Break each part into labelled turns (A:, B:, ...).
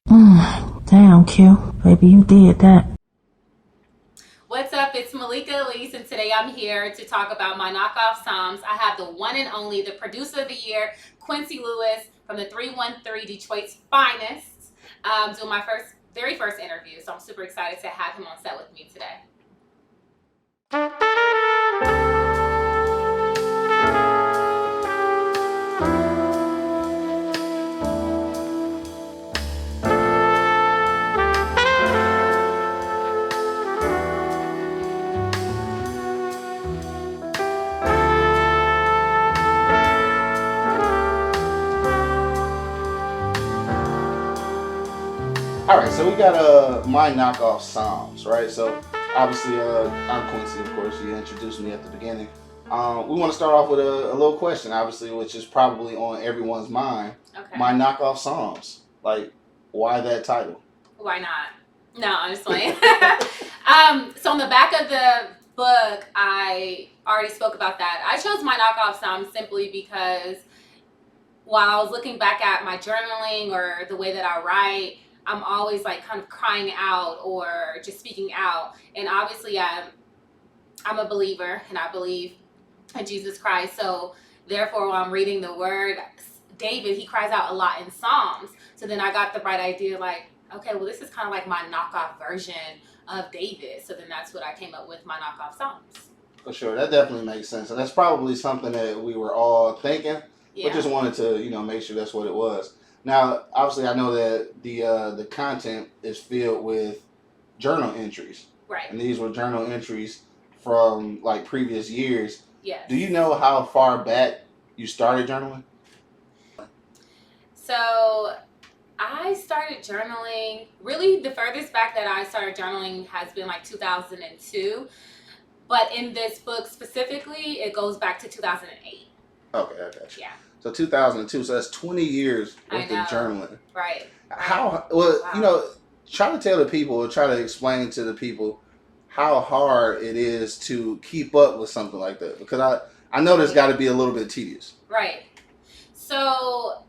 A: Damn, Q. Baby, you did that.
B: What's up? It's Maleeka Alease, and today I'm here to talk about my knockoff Psalms. I have the one and only, the producer of the year, Quincy Lewis from the 313 Detroit's finest, doing my very first interview. So I'm super excited to have him on set with me today.
C: All right, so we got my knockoff Psalms, right? So obviously, I'm Quincy, of course. You introduced me at the beginning. We want to start off with a little question, obviously, which is probably on everyone's mind. My
B: Okay.
C: knockoff Psalms, like, why that title?
B: Why not? No, I'm just playing. So on the back of the book, I already spoke about that. I chose my knockoff Psalms simply because while I was looking back at my journaling or the way that I write, I'm always like kind of crying out or just speaking out. And obviously, I'm a believer and I believe in Jesus Christ. So therefore, when I'm reading the word, David, he cries out a lot in Psalms. So then I got the bright idea like, okay, well, this is kind of like my knockoff version of David. So then that's what I came up with, my knockoff Psalms.
C: For sure, that definitely makes sense, and that's probably something that we were all thinking, but
B: Yeah,
C: just wanted to, make sure that's what it was. Now, obviously, I know that the content is filled with journal entries,
B: right.
C: and these were journal entries from like previous years.
B: Yes.
C: Do you know how far back you started journaling?
B: So I started journaling, really the furthest back that I started journaling has been like 2002. But in this book specifically, it goes back to 2008.
C: Okay, I got you.
B: Yeah,
C: So 2002, so that's 20 years
B: I
C: worth of
B: know.
C: journaling.
B: Right, right.
C: How, well,
B: Wow.
C: try to tell the people, or try to explain to the people how hard it is to keep up with something like that. Because I know there's got to be a little bit tedious.
B: Right. So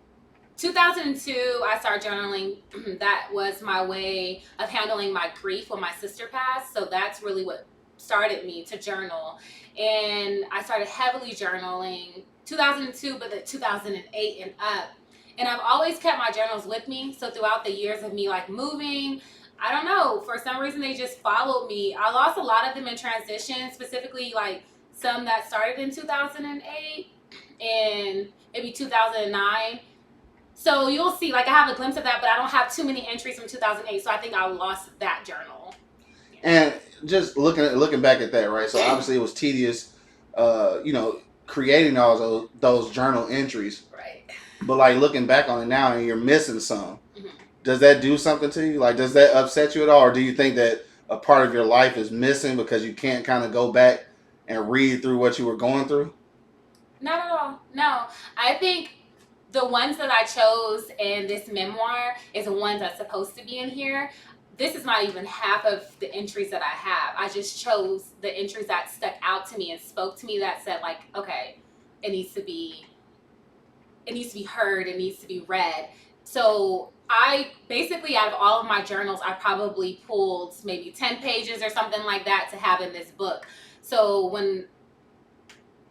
B: 2002, I started journaling. That was my way of handling my grief when my sister passed. So that's really what started me to journal. And I started heavily journaling 2002, but then 2008 and up. And I've always kept my journals with me. So throughout the years of me like moving, I don't know, for some reason they just followed me. I lost a lot of them in transition, specifically like some that started in 2008 and maybe 2009. So you'll see, like I have a glimpse of that, but I don't have too many entries from 2008. So I think I lost that journal. Yeah.
C: And just looking back at that, right? So obviously it was tedious, creating all those journal entries.
B: Right.
C: But like looking back on it now, and you're missing some.
B: Mm-hmm.
C: Does that do something to you? Like, does that upset you at all, or do you think that a part of your life is missing because you can't kind of go back and read through what you were going through?
B: Not at all. No. I think the ones that I chose in this memoir is the ones that's supposed to be in here. This is not even half of the entries that I have. I just chose the entries that stuck out to me and spoke to me that said like, okay, it needs to be heard, it needs to be read. So I basically, out of all of my journals, I probably pulled maybe 10 pages or something like that to have in this book. So when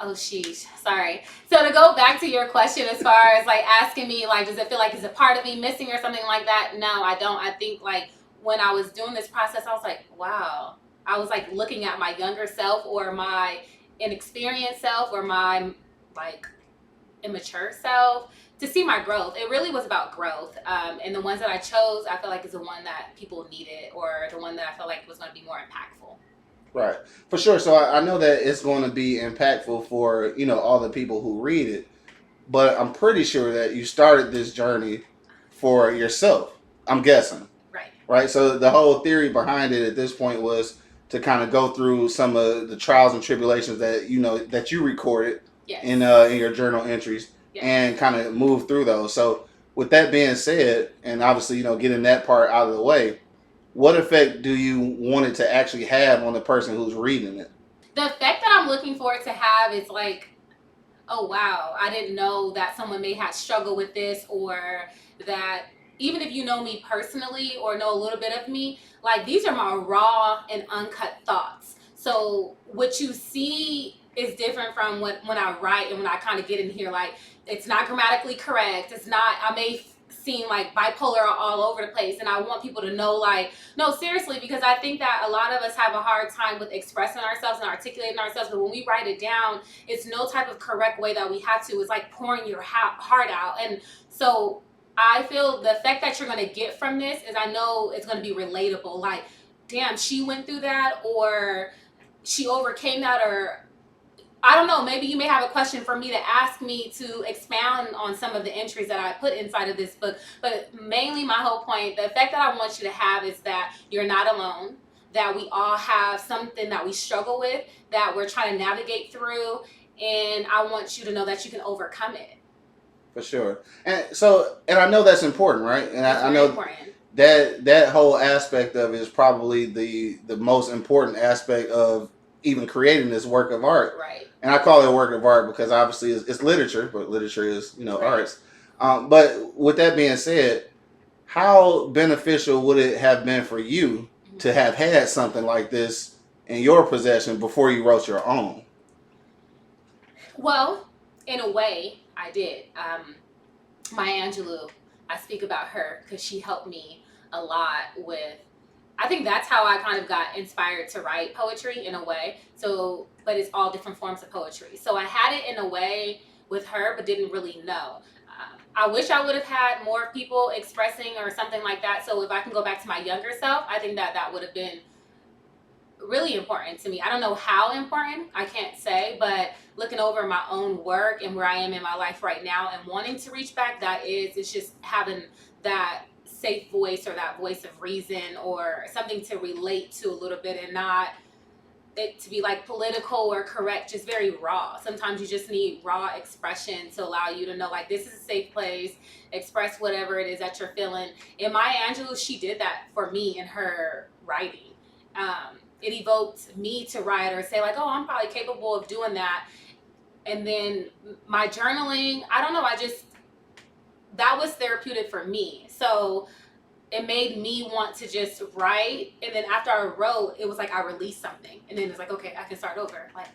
B: Oh, sheesh. Sorry. So to go back to your question, as far as like asking me, like, does it feel like it's a part of me missing or something like that? No, I don't. I think like when I was doing this process, I was like, wow. I was like looking at my younger self or my inexperienced self or my like immature self to see my growth. It really was about growth. And the ones that I chose, I feel like is the one that people needed or the one that I felt like was going to be more impactful.
C: Right, for sure. So I know that it's going to be impactful for all the people who read it, but I'm pretty sure that you started this journey for yourself. I'm guessing,
B: Right.
C: right? So the whole theory behind it at this point was to kind of go through some of the trials and tribulations that that you recorded
B: Yes.
C: in your journal entries,
B: Yes.
C: and kind of move through those. So with that being said, and obviously getting that part out of the way, what effect do you want it to actually have on the person who's reading it?
B: The effect that I'm looking for it to have is like, oh wow, I didn't know that someone may have struggled with this or that even if you know me personally or know a little bit of me, like these are my raw and uncut thoughts. So what you see is different from when I write and when I kind of get in here. Like it's not grammatically correct. It's not. I may seem like bipolar all over the place, and I want people to know, like, no, seriously, because I think that a lot of us have a hard time with expressing ourselves and articulating ourselves. But when we write it down, it's no type of correct way that we have to. It's like pouring your heart out, and so I feel the effect that you're going to get from this is I know it's going to be relatable. Like, damn, she went through that, or she overcame that, or I don't know, maybe you may have a question for me to ask me to expound on some of the entries that I put inside of this book. But mainly my whole point, the effect that I want you to have is that you're not alone, that we all have something that we struggle with, that we're trying to navigate through. And I want you to know that you can overcome it.
C: For sure. And I know that's important, right? And I know
B: important.
C: that whole aspect of it is probably the most important aspect of even creating this work of art.
B: Right.
C: And I call it a work of art because obviously it's literature, but literature is, arts. But with that being said, how beneficial would it have been for you to have had something like this in your possession before you wrote your own?
B: Well, in a way, I did. Maya Angelou, I speak about her because she helped me a lot with, I think that's how I kind of got inspired to write poetry in a way. So, but it's all different forms of poetry. So I had it in a way with her, but didn't really know. I wish I would have had more people expressing or something like that. So if I can go back to my younger self, I think that would have been really important to me. I don't know how important, I can't say, but looking over my own work and where I am in my life right now and wanting to reach back, it's just having that safe voice or that voice of reason or something to relate to a little bit and not it to be like political or correct, just very raw. Sometimes you just need raw expression to allow you to know like this is a safe place, express whatever it is that you're feeling. And Maya Angelou, she did that for me in her writing. It evoked me to write or say like, oh, I'm probably capable of doing that. And then my journaling, I don't know, that was therapeutic for me. So it made me want to just write. And then after I wrote, it was like I released something. And then it's like, okay, I can start over. Like,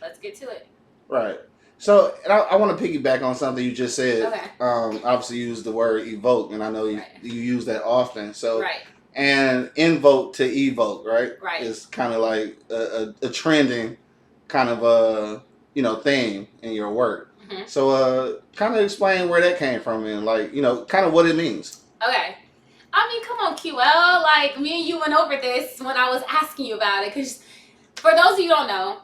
B: let's get to it.
C: Right. So I want to piggyback on something you just said.
B: Okay.
C: Obviously, you used the word evoke, and I know you use that often. So,
B: right.
C: And invoke to evoke, right?
B: Right.
C: It's kind of like a trending kind of theme in your work.
B: Mm-hmm.
C: So kind of explain where that came from and like kind of what it means.
B: Okay. I mean, come on, QL. Like me and you went over this when I was asking you about it. Because for those of you who don't know,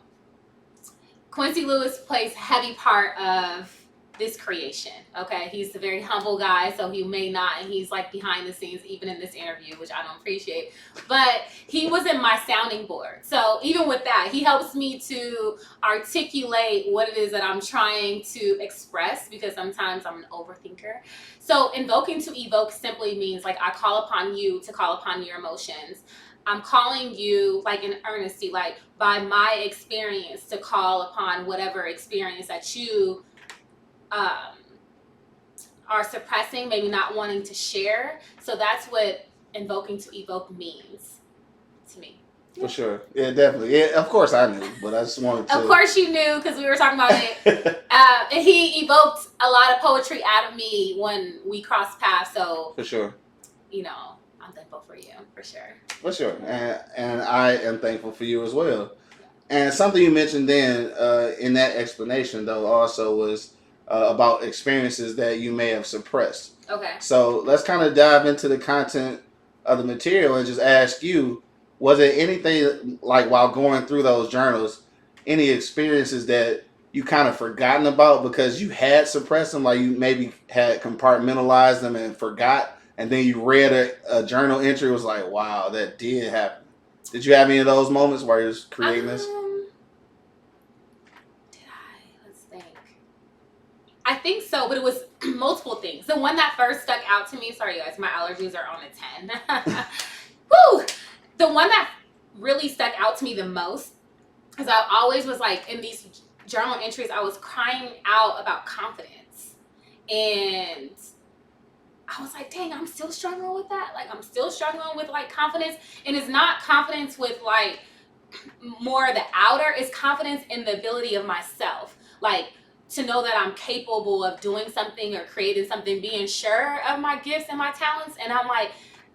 B: Quincy Lewis plays a heavy part of this creation. Okay, he's a very humble guy, so he may not, and he's like behind the scenes even in this interview, which I don't appreciate, but he was in my sounding board. So even with that, he helps me to articulate what it is that I'm trying to express, because sometimes I'm an overthinker. So invoking to evoke simply means like I call upon you to call upon your emotions. I'm calling you like in earnesty, like by my experience to call upon whatever experience that you are suppressing, maybe not wanting to share. So that's what invoking to evoke means to me.
C: For sure. Yeah, definitely. Yeah, of course I knew, but I just wanted to.
B: Of course you knew, because we were talking about it. And he evoked a lot of poetry out of me when we crossed paths. So
C: for sure.
B: I'm thankful for you, for sure.
C: For sure. And I am thankful for you as well. And something you mentioned then in that explanation, though, also was about experiences that you may have suppressed.
B: Okay.
C: So let's kind of dive into the content of the material and just ask you, was there anything like while going through those journals, any experiences that you kind of forgotten about because you had suppressed them, like you maybe had compartmentalized them and forgot, and then you read a journal entry, was like, wow, that did happen. Did you have any of those moments where you was creating this?
B: I think so, but it was multiple things. The one that first stuck out to me, sorry guys, my allergies are on a 10. Woo! The one that really stuck out to me the most, because I always was like, in these journal entries, I was crying out about confidence. And I was like, dang, I'm still struggling with that. Like, I'm still struggling with like confidence. And it's not confidence with like more the outer, it's confidence in the ability of myself. Like, to know that I'm capable of doing something or creating something, being sure of my gifts and my talents. And I'm like,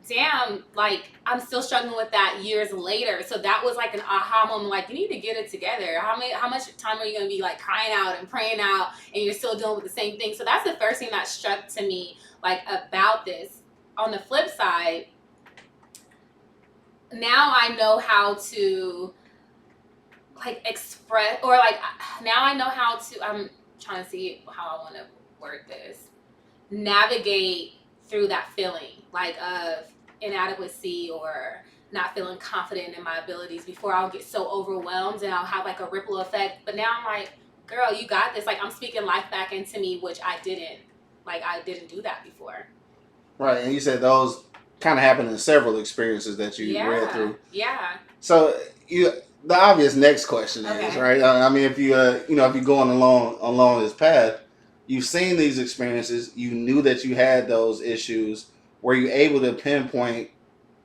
B: damn, like I'm still struggling with that years later. So that was like an aha moment. Like, you need to get it together. How much time are you gonna be like crying out and praying out, and you're still dealing with the same thing? So that's the first thing that struck to me, like, about this. On the flip side, now I know how to like express, or like now I know how to. I'm trying to see how I want to word this. Navigate through that feeling like of inadequacy or not feeling confident in my abilities before I'll get so overwhelmed and I'll have like a ripple effect. But now I'm like, girl, you got this. Like, I'm speaking life back into me, which I didn't do that before.
C: Right, and you said those kind of happened in several experiences that you read through.
B: Yeah.
C: So the obvious next question is,
B: Okay.
C: right? I mean, if you if you're going along this path, you've seen these experiences, you knew that you had those issues. Were you able to pinpoint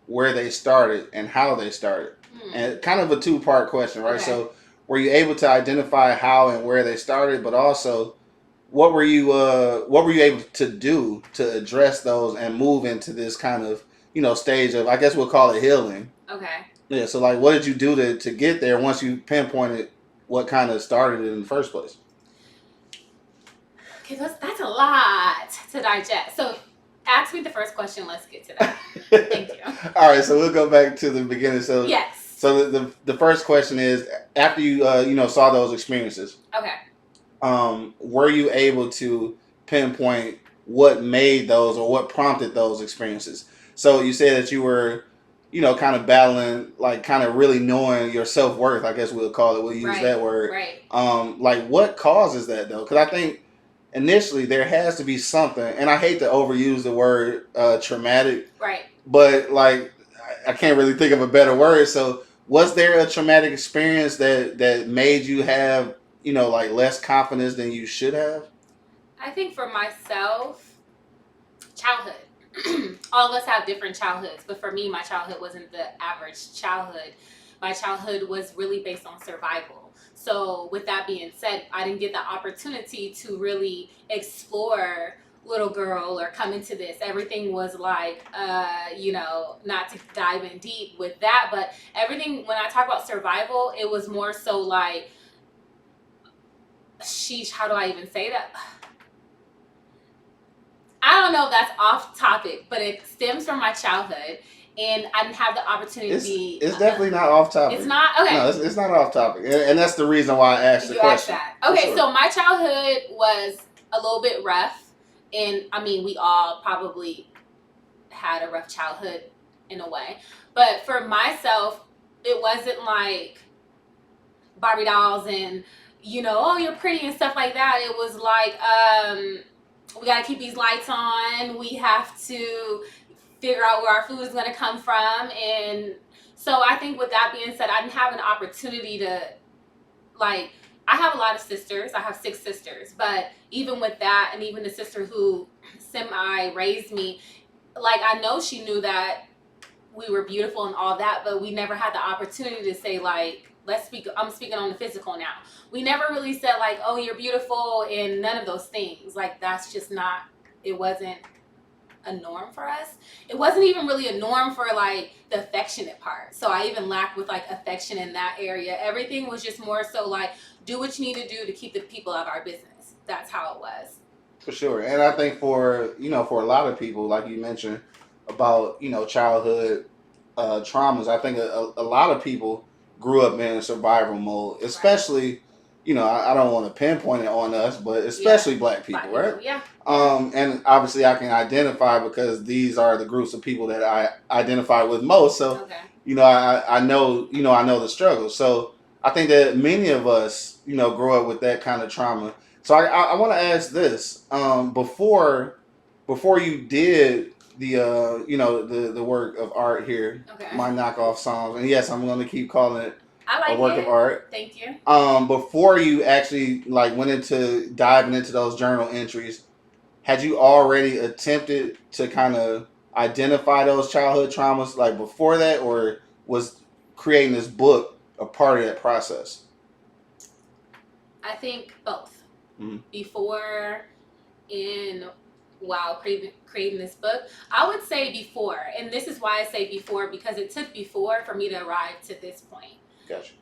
C: where they started and how they started? And kind of a two-part question, right?
B: Okay.
C: So, were you able to identify how and where they started, but also what were you able to do to address those and move into this kind of stage of, I guess we'll call it, healing?
B: Okay.
C: Yeah, so like, what did you do to get there once you pinpointed what kind of started it in the first place?
B: Okay, that's a lot to digest. So ask me the first question. Let's get to that. Thank you.
C: All right, so we'll go back to the beginning. So
B: yes.
C: So the first question is, after you saw those experiences,
B: okay,
C: were you able to pinpoint what made those or what prompted those experiences? So you said that you were kind of battling, like kind of really knowing your self-worth, I guess we'll call it. We'll use that word.
B: Right.
C: Like, what causes that though? Because I think initially there has to be something, and I hate to overuse the word traumatic.
B: Right.
C: But like, I can't really think of a better word. So was there a traumatic experience that made you have like less confidence than you should have?
B: I think for myself, childhood. All of us have different childhoods, but for me, my childhood wasn't the average childhood. My childhood was really based on survival. So with that being said, I didn't get the opportunity to really explore little girl or come into this. Everything was like, not to dive in deep with that, but everything, when I talk about survival, it was more so like, sheesh, how do I even say that? I don't know if that's off topic, but it stems from my childhood, and I didn't have the opportunity to be.
C: It's definitely not off topic.
B: It's not? Okay.
C: No, it's not off topic. And that's the reason why I asked the question.
B: Asked that. Okay, so my childhood was a little bit rough. And I mean, we all probably had a rough childhood in a way. But for myself, it wasn't like Barbie dolls and, oh, you're pretty and stuff like that. It was like, we got to keep these lights on. We have to figure out where our food is going to come from. And so I think with that being said, I didn't have an opportunity to, like, I have a lot of sisters. I have 6 sisters. But even with that, and even the sister who semi-raised me, like, I know she knew that we were beautiful and all that, but we never had the opportunity to say, like, I'm speaking on the physical now. We never really said, like, oh, you're beautiful, and none of those things. Like, that's just not, it wasn't a norm for us. It wasn't even really a norm for, like, the affectionate part. So I even lacked with, like, affection in that area. Everything was just more so, like, do what you need to do to keep the people out of our business. That's how it was.
C: For sure. And I think for a lot of people, like you mentioned about, childhood traumas, I think a lot of people grew up in survival mode, especially, I don't want to pinpoint it on us, but especially black people, right?
B: Yeah.
C: And obviously I can identify because these are the groups of people that I identify with most. So,
B: okay.
C: I know the struggle. So I think that many of us, grow up with that kind of trauma. So I want to ask this, before you did the work of art here,
B: okay.
C: my knockoff songs, and yes, I'm going to keep calling it a work of art.
B: Thank you.
C: Before you actually like went into diving into those journal entries, had you already attempted to kind of identify those childhood traumas like before that, or was creating this book a part of that process?
B: I think both.
C: Mhm.
B: Before and while creating this book, I would say before, and this is why I say before, because it took before for me to arrive to this point.
C: Gotcha.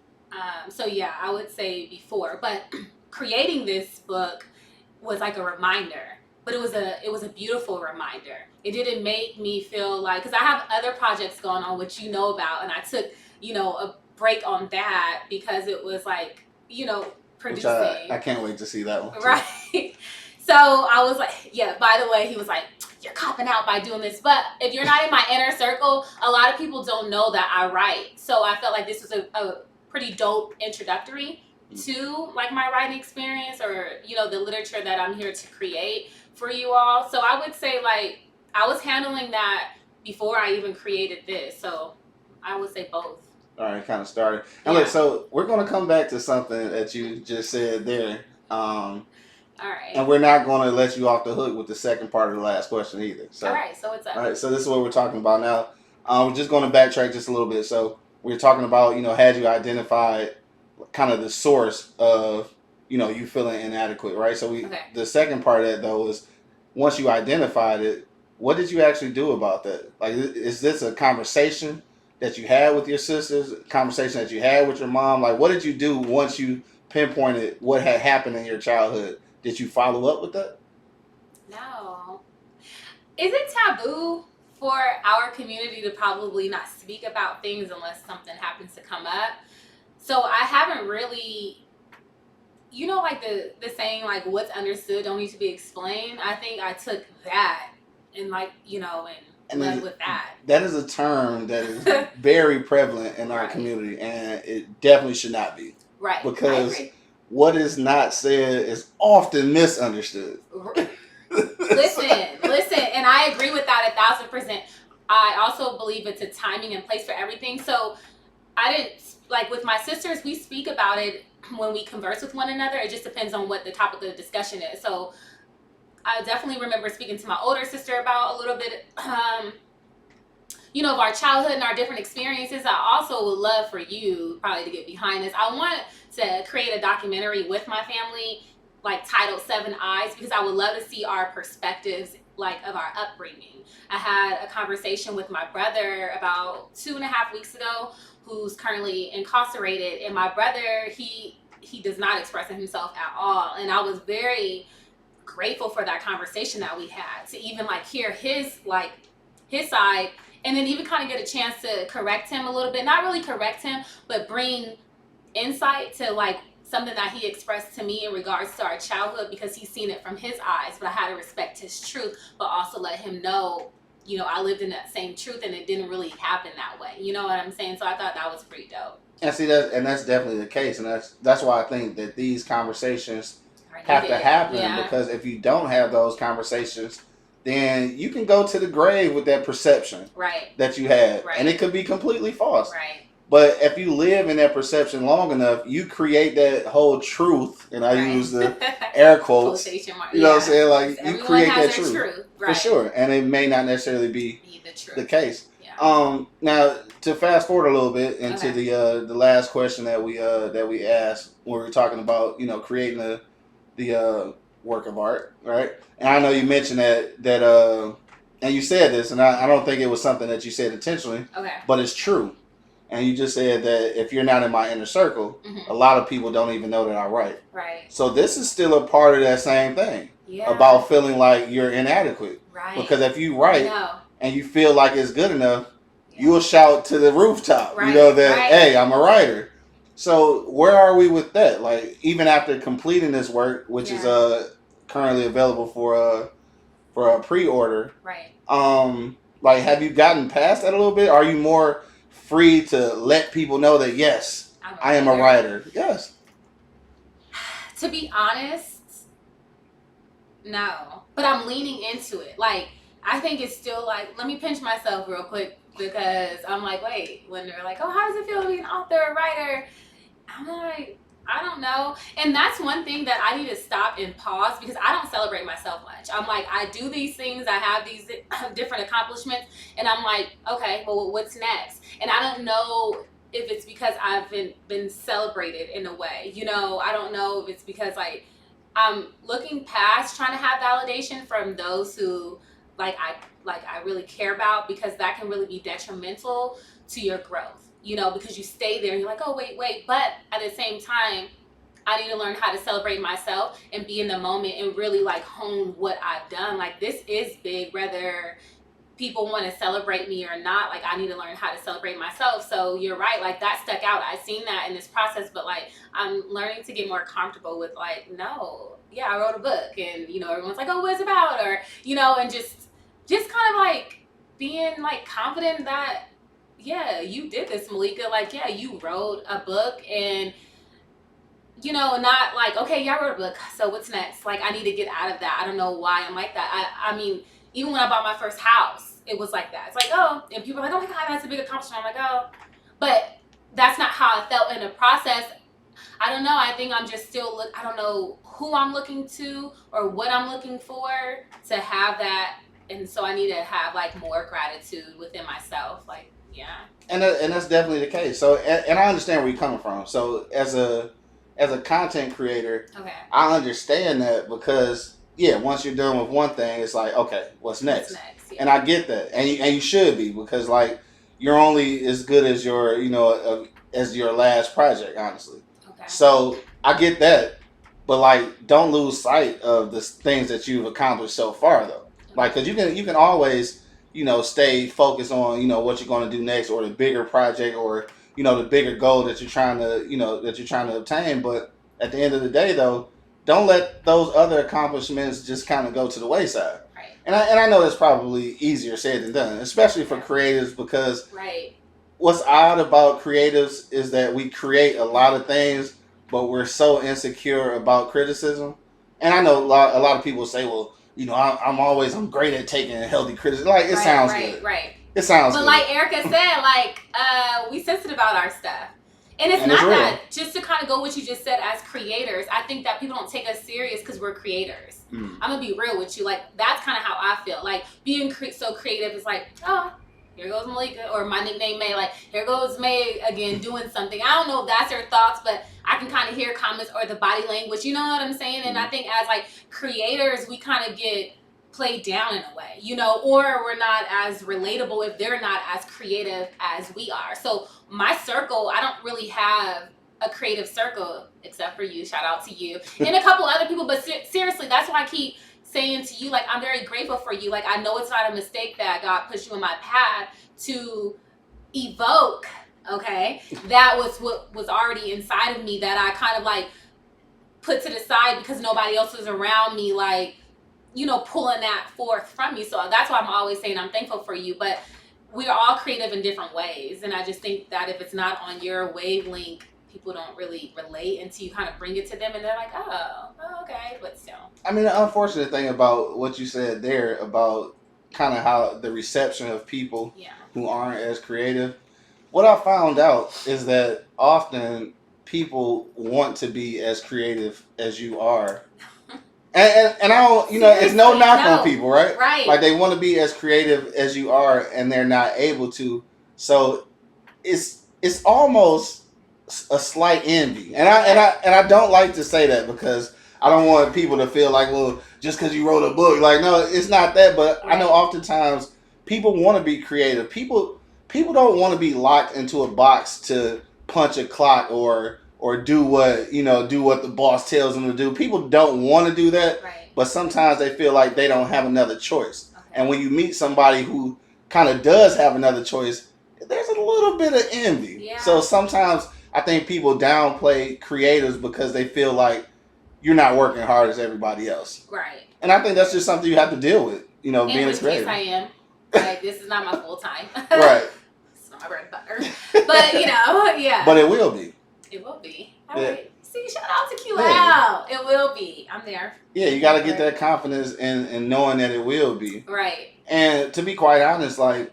B: So yeah, I would say before, but creating this book was like a reminder, but it was a beautiful reminder. It didn't make me feel like, because I have other projects going on which you know about, and I took a break on that because it was like
C: Which
B: producing.
C: I can't wait to see that one too.
B: Right. So I was like, yeah, by the way, he was like, you're copping out by doing this. But if you're not in my inner circle, a lot of people don't know that I write. So I felt like this was a pretty dope introductory to like my writing experience, or the literature that I'm here to create for you all. So I would say like I was handling that before I even created this. So I would say both.
C: All right, kind of started. And look, so we're going to come back to something that you just said there.
B: All right.
C: And we're not going to let you off the hook with the second part of the last question either. So,
B: all right, so what's up?
C: All right, so this is what we're talking about now. We're just going to backtrack just a little bit. So we're talking about, had you identified kind of the source of, you feeling inadequate, right? So the second part of that, though, is once you identified it, what did you actually do about that? Like, is this a conversation that you had with your sisters, conversation that you had with your mom? Like, what did you do once you pinpointed what had happened in your childhood? Did you follow up with that?
B: No. Is it taboo for our community to probably not speak about things unless something happens to come up? So I haven't really, like the saying, like, what's understood don't need to be explained. I think I took that and and led with that.
C: That is a term that is very prevalent in our community, and it definitely should not be.
B: Right.
C: Because what is not said is often misunderstood.
B: Listen, and I agree with that 1,000%. I also believe it's a timing and place for everything. So I didn't, like with my sisters, we speak about it when we converse with one another. It just depends on what the topic of the discussion is. So I definitely remember speaking to my older sister about a little bit, of our childhood and our different experiences. I also would love for you probably to get behind this. I want to create a documentary with my family, like titled 7 Eyes, because I would love to see our perspectives, like of our upbringing. I had a conversation with my brother about 2.5 weeks ago, who's currently incarcerated, and my brother, he does not express himself at all, and I was very grateful for that conversation that we had, to even like hear his side, and then even kind of get a chance to correct him a little bit. Not really correct him, but bring insight to like something that he expressed to me in regards to our childhood, because he's seen it from his eyes, but I had to respect his truth, but also let him know, I lived in that same truth and it didn't really happen that way. You know what I'm saying? So I thought that was pretty dope.
C: And see, that's definitely the case, and that's why I think that these conversations have to happen, because if you don't have those conversations, then you can go to the grave with that perception that you had, and it could be completely false.
B: Right.
C: But if you live in that perception long enough, you create that whole truth, and I use the air quotes. You know what I'm saying? Like, you create that truth. For sure, and it may not necessarily be the case. Yeah. Now, to fast forward a little bit into the last question that we asked, when we were talking about creating the work of art, right? And I know you mentioned that and you said this, and I don't think it was something that you said intentionally, but it's true. And you just said that if you're not in my inner circle, a lot of people don't even know that I write.
B: Right.
C: So this is still a part of that same thing about feeling like you're inadequate.
B: Right.
C: Because if you write and you feel like it's good enough, you'll shout to the rooftop, hey, I'm a writer. So where are we with that? Like, even after completing this work, which is currently available for a pre-order, like, have you gotten past that a little bit? Are you more free to let people know that yes, I am a writer? Yes.
B: To be honest, no. But I'm leaning into it. Like, I think it's still like, let me pinch myself real quick, because I'm like, wait, when they're like, oh, how does it feel to be an author or writer? I'm like, I don't know. And that's one thing that I need to stop and pause because I don't celebrate myself much. I'm like, I do these things, I have these different accomplishments, and I'm like, okay, well, what's next? And I don't know if it's because I've been celebrated in a way. I don't know if it's because like I'm looking past trying to have validation from those who I really care about, because that can really be detrimental to your growth. Because you stay there and you're like, oh wait, but at the same time, I need to learn how to celebrate myself and be in the moment and really like hone what I've done. Like, this is big, whether people want to celebrate me or not. Like, I need to learn how to celebrate myself. So you're right, like that stuck out. I've seen that in this process, but like I'm learning to get more comfortable with like, no, yeah, I wrote a book, and everyone's like, oh, what's it about? Or and just kind of like being like confident that, yeah, you did this, Maleeka. Like, yeah, you wrote a book, and not like, okay, yeah, I wrote a book, so what's next? Like, I need to get out of that. I don't know why I'm like that. I mean, even when I bought my first house, it was like that. It's like, oh, and people are like, oh my God, that's a big accomplishment. I'm like, oh, but that's not how I felt in the process. I don't know. I think I'm just still I don't know who I'm looking to or what I'm looking for to have that. And so I need to have like more gratitude within myself. Like, yeah.
C: And that's definitely the case. So, and I understand where you're coming from. So, as a content creator,
B: Okay.
C: I understand that because, yeah, once you're done with one thing, it's like, okay, what's next?
B: Yeah.
C: And I get that, and you should be, because like you're only as good as your as your last project, honestly.
B: Okay.
C: So I get that, but like don't lose sight of the things that you've accomplished so far, though. Like, because you can always stay focused on what you're going to do next, or the bigger project, or the bigger goal that you're trying to obtain. But at the end of the day, though, don't let those other accomplishments just kind of go to the wayside.
B: Right.
C: And I know that's probably easier said than done, especially for creatives, because
B: right.
C: What's odd about creatives is that we create a lot of things, but we're so insecure about criticism. And I know a lot of people say, well, I'm great at taking healthy criticism. Like, it sounds good.
B: Right.
C: It sounds good.
B: But like Erica said, like, we sensitive about our stuff. And it's not that, just to kind of go what you just said, as creators, I think that people don't take us serious because we're creators. I'm going to be real with you. Like, that's kind of how I feel. Like, being so creative is like, oh, here goes Maleeka, or my nickname May. Like, here goes May again doing something. I don't know if that's her thoughts, but I can kind of hear comments or the body language. You know what I'm saying? And I think as like creators, we kind of get played down in a way, or we're not as relatable if they're not as creative as we are. So my circle, I don't really have a creative circle except for you. Shout out to you and a couple other people. But seriously, that's why I keep saying to you, like, I'm very grateful for you. Like, I know it's not a mistake that God pushed you in my path to evoke, okay? That was what was already inside of me that I kind of like put to the side because nobody else was around me, like, pulling that forth from me. So that's why I'm always saying I'm thankful for you. But we're all creative in different ways. And I just think that if it's not on your wavelength, people don't really relate until you kind of bring it to them and they're like, oh, okay, but still.
C: I mean, the unfortunate thing about what you said there about kind of how the reception of people who aren't as creative, what I found out is that often people want to be as creative as you are. And I don't, it's no knock on people, right?
B: Right.
C: Like, they want to be as creative as you are and they're not able to. So it's almost a slight envy, and I don't like to say that because I don't want people to feel like, well, just because you wrote a book, like, no, it's not that. But I know oftentimes people want to be creative. People don't want to be locked into a box to punch a clock or do what the boss tells them to do. People don't want to do that, but sometimes they feel like they don't have another choice. Okay. And when you meet somebody who kind of does have another choice, there's a little bit of envy. Yeah. So sometimes I think people downplay creators because they feel like you're not working hard as everybody else.
B: Right.
C: And I think that's just something you have to deal with, being a creator.
B: Yes, I am. Like, this is not my full time.
C: Right.
B: It's not my bread and butter. But, yeah.
C: But it will be.
B: It will be. All right. See, shout out to QL. Yeah. It will be. I'm there.
C: Yeah, you got to get that confidence in knowing that it will be.
B: Right.
C: And to be quite honest, like,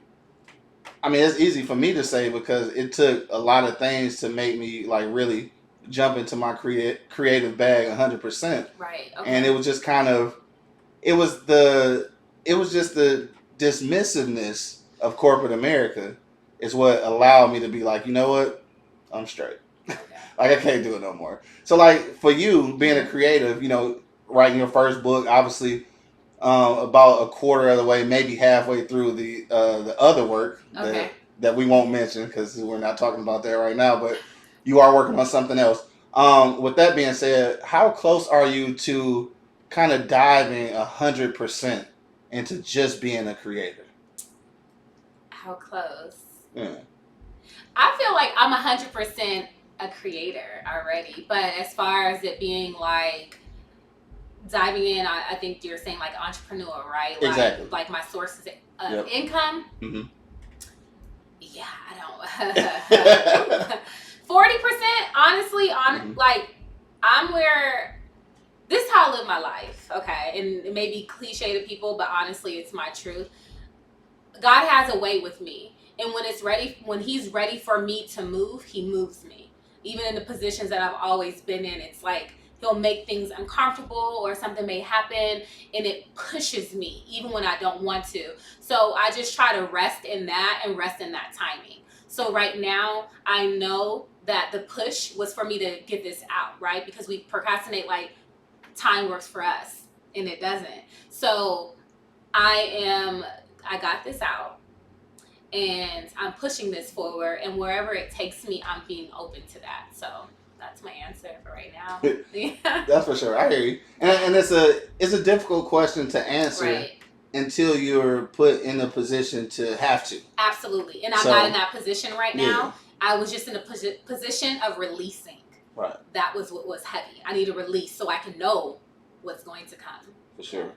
C: I mean, it's easy for me to say because it took a lot of things to make me like really jump into my creative bag 100%.
B: Right. Okay.
C: And it was just kind of, it was just the dismissiveness of corporate America is what allowed me to be like, you know what, I'm straight.
B: Okay.
C: Like, I can't do it no more. So, like, for you being a creative, writing your first book, obviously, about a quarter of the way, maybe halfway through the other work
B: Okay.
C: that we won't mention because we're not talking about that right now. But you are working on something else. With that being said, how close are you to kind of diving 100% into just being a creator?
B: How close?
C: Yeah.
B: I feel like I'm 100% a creator already, but as far as it being like diving in, I think you're saying like entrepreneur, right?
C: Exactly.
B: Like my sources of
C: Yep.
B: income.
C: Mm-hmm.
B: Yeah, I don't. 40%, honestly,
C: Mhm.
B: like I'm where this is how I live my life, okay? And it may be cliche to people, but honestly, it's my truth. God has a way with me, and when He's ready for me to move, He moves me. Even in the positions that I've always been in, it's like He'll make things uncomfortable, or something may happen, and it pushes me, even when I don't want to. So I just try to rest in that and rest in that timing. So right now, I know that the push was for me to get this out, right? Because we procrastinate like time works for us, and it doesn't. So I got this out, and I'm pushing this forward, and wherever it takes me, I'm being open to that. So that's my answer for right now. Yeah.
C: That's for sure. I hear you, and it's a difficult question to answer
B: Right.
C: until you're put in a position to have to.
B: Absolutely. And I'm
C: So,
B: not in that position right now.
C: yeah.
B: I was just in a position of releasing.
C: Right.
B: That was what was heavy. I need to release so I can know what's going to come.
C: For sure.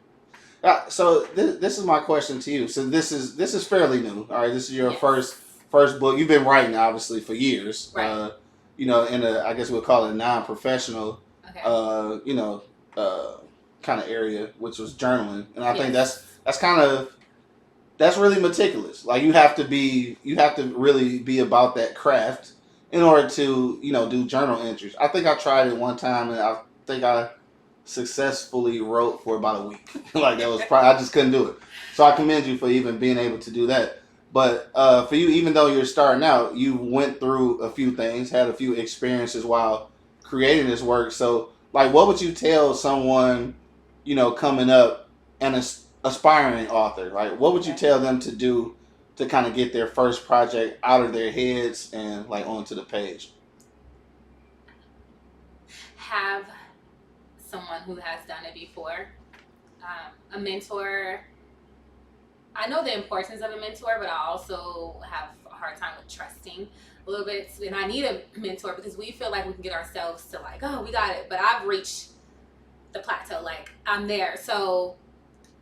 C: So this is my question to you. So this is fairly new. All right, this is your
B: Yes.
C: first book. You've been writing obviously for years.
B: Right.
C: In a, I guess we'll call it a non-professional,
B: Okay.
C: kind of area, which was journaling, and I think
B: Yes.
C: that's really meticulous. Like you have to really be about that craft in order to do journal entries. I think I tried it one time, and I think I successfully wrote for about a week. Like that was probably, I just couldn't do it. So I commend you for even being able to do that. But for you, even though you're starting out, you went through a few things, had a few experiences while creating this work. So like, what would you tell someone, coming up and aspiring author? Like, what would you tell them to do to kind of get their first project out of their heads and like onto the page?
B: Have someone who has done it before, a mentor. I know the importance of a mentor, but I also have a hard time with trusting a little bit. And I need a mentor because we feel like we can get ourselves to like, oh, we got it. But I've reached the plateau, like I'm there. So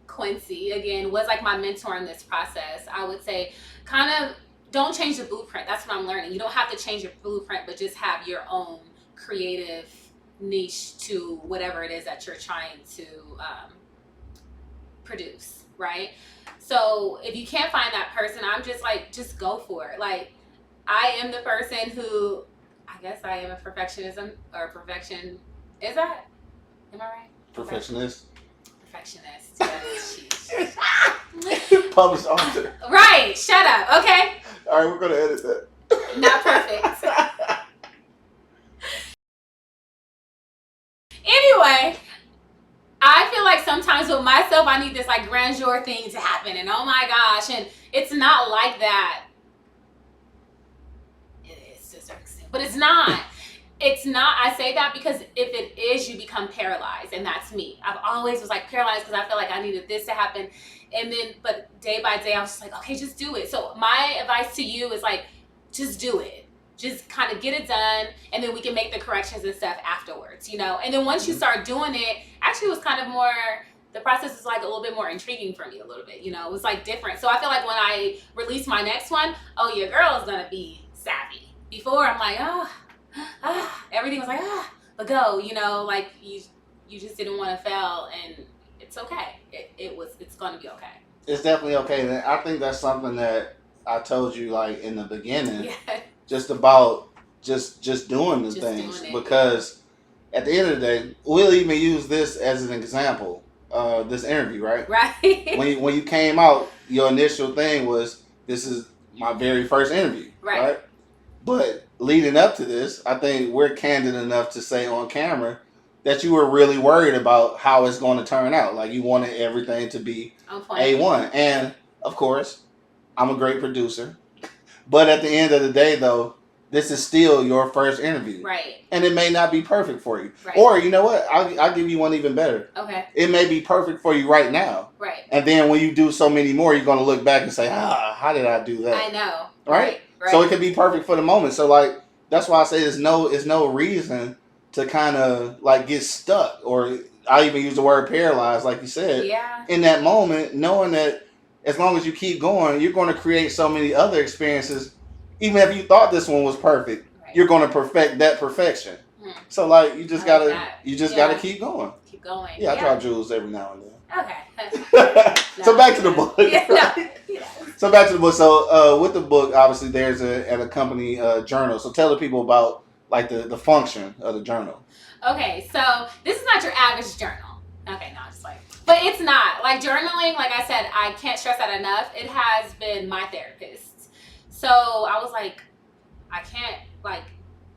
B: Quincy, again, was like my mentor in this process. I would say kind of don't change the blueprint. That's what I'm learning. You don't have to change your blueprint, but just have your own creative niche to whatever it is that you're trying to produce, right? So if you can't find that person, I'm just like, just go for it. Like I am the person who, I guess I am a perfectionism or perfection. Is that? Am I right?
C: Perfectionist.
B: Perfectionist. Yes,
C: Published author.
B: Right. Shut up. Okay.
C: All right, we're gonna edit that.
B: Not perfect. Anyway, I feel like sometimes with myself, I need this like grandeur thing to happen, and oh my gosh, and it's not like that. It is to a certain extent, but it's not. It's not. I say that because if it is, you become paralyzed, and that's me. I've always was like paralyzed because I felt like I needed this to happen, and then but day by day, I was just like, okay, just do it. So my advice to you is like, just do it. Just kind of get it done, and then we can make the corrections and stuff afterwards, And then once you start doing it, actually it was kind of more, the process is like a little bit more intriguing for me a little bit, It was like different. So I feel like when I release my next one, oh, your girl is going to be savvy. Before I'm like, everything was like, but go, like you just didn't want to fail, and it's okay. It's going to be okay.
C: It's definitely okay. I think that's something that I told you like in the beginning.
B: Yeah.
C: Just about just doing the
B: Just
C: things
B: doing it,
C: because at the end of the day, we'll even use this as an example. This interview, right?
B: right?
C: When you came out, your initial thing was this is my very first interview, right? But leading up to this, I think we're candid enough to say on camera that you were really worried about how it's going to turn out. Like you wanted everything to be
B: On point.
C: A1. And of course, I'm a great producer. But at the end of the day, though, this is still your first interview.
B: Right.
C: And it may not be perfect for you.
B: Right.
C: Or, you know what? I'll give you one even better.
B: Okay.
C: It may be perfect for you right now.
B: Right.
C: And then when you do so many more, you're going to look back and say, how did I do that?
B: I know.
C: Right? So it could be perfect for the moment. So, like, that's why I say there's no reason to kind of, like, get stuck. Or I even use the word paralyzed, like you said.
B: Yeah.
C: In that moment, knowing that as long as you keep going, you're going to create so many other experiences. Even if you thought this one was perfect, you're going to perfect that perfection. So like you just gotta keep going.
B: Keep going.
C: Yeah, I drop jewels every now and then.
B: Okay.
C: So back to the book.
B: Yeah.
C: So back to the book. So with the book, obviously there's an accompanying journal. So tell the people about like the function of the journal.
B: Okay, so this is not your average journal. Okay, no, just like, but it's not like journaling. Like I said, I can't stress that enough. It has been my therapist. So I was like, I can't like